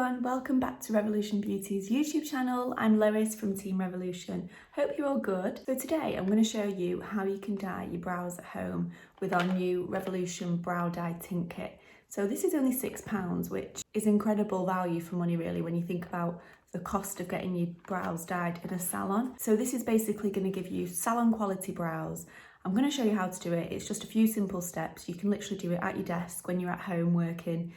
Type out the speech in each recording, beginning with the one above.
everyone, welcome back to Revolution Beauty's YouTube channel. I'm Lois from Team Revolution. Hope you're all good. So today I'm going to show you how you can dye your brows at home with our new Revolution Brow Dye Tint Kit. So this is only £6, which is incredible value for money really when you think about the cost of getting your brows dyed in a salon. So this is basically going to give you salon quality brows. I'm going to show you how to do it. It's just a few simple steps. You can literally do it at your desk when you're at home working,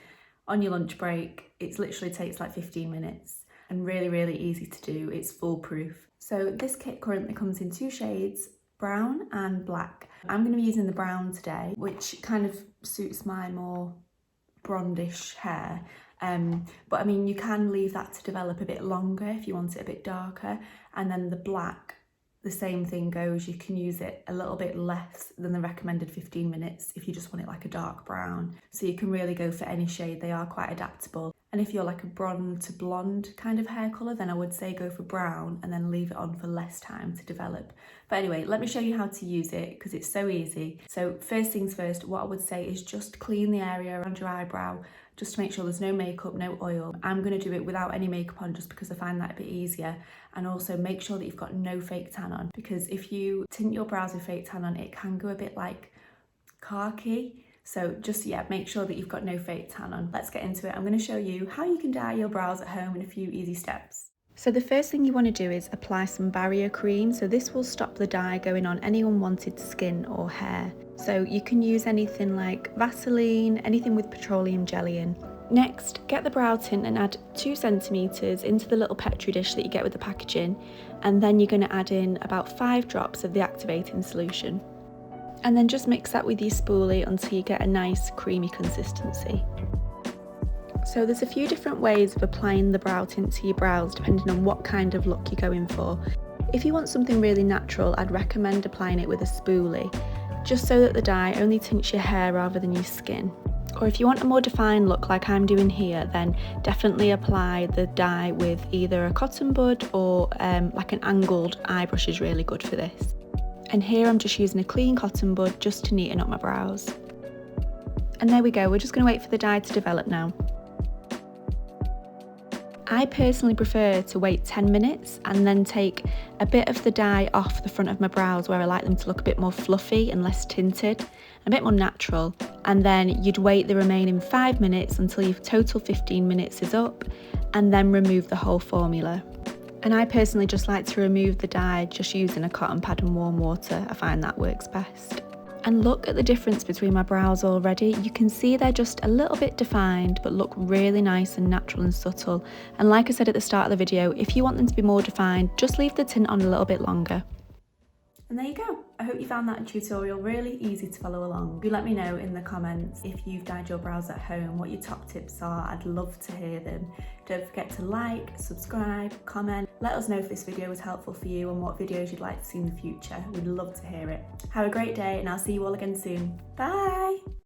on your lunch break. It literally takes like 15 minutes and really easy to do. It's foolproof. So this kit currently comes in two shades, brown and black. I'm going to be using the brown today, which kind of suits my more blondish hair. But I mean, you can leave that to develop a bit longer if you want it a bit darker. And then the black, the same thing goes. You can use it a little bit less than the recommended 15 minutes if you just want it like a dark brown. So you can really go for any shade. They are quite adaptable. And if you're like a bronze to blonde kind of hair colour, then I would say go for brown and then leave it on for less time to develop. But anyway, let me show you how to use it because it's so easy. So first things first, what I would say is just clean the area around your eyebrow, just to make sure there's no makeup, no oil. I'm going to do it without any makeup on just because I find that a bit easier. And also make sure that you've got no fake tan on, because if you tint your brows with fake tan on, it can go a bit like khaki. So just, make sure that you've got no fake tan on. Let's get into it. I'm going to show you how you can dye your brows at home in a few easy steps. So the first thing you want to do is apply some barrier cream. So this will stop the dye going on any unwanted skin or hair. So you can use anything like Vaseline, anything with petroleum jelly in. Next, get the brow tint and add 2 centimetres into the little Petri dish that you get with the packaging. And then you're going to add in about 5 drops of the activating solution. And then just mix that with your spoolie until you get a nice creamy consistency. So there's a few different ways of applying the brow tint to your brows depending on what kind of look you're going for. If you want something really natural, I'd recommend applying it with a spoolie, just so that the dye only tints your hair rather than your skin. Or if you want a more defined look like I'm doing here, then definitely apply the dye with either a cotton bud or like an angled eye brush is really good for this. And here I'm just using a clean cotton bud just to neaten up my brows. And there we go, we're just going to wait for the dye to develop now. I personally prefer to wait 10 minutes and then take a bit of the dye off the front of my brows where I like them to look a bit more fluffy and less tinted, a bit more natural. And then you'd wait the remaining 5 minutes until your total 15 minutes is up, and then remove the whole formula. And I personally just like to remove the dye just using a cotton pad and warm water. I find that works best. And look at the difference between my brows already. You can see they're just a little bit defined but look really nice and natural and subtle. And like I said at the start of the video, if you want them to be more defined, just leave the tint on a little bit longer. And there you go. I hope you found that tutorial really easy to follow along. Do let me know in the comments if you've dyed your brows at home, what your top tips are. I'd love to hear them. Don't forget to like, subscribe, comment. Let us know if this video was helpful for you and what videos you'd like to see in the future. We'd love to hear it. Have a great day and I'll see you all again soon. Bye!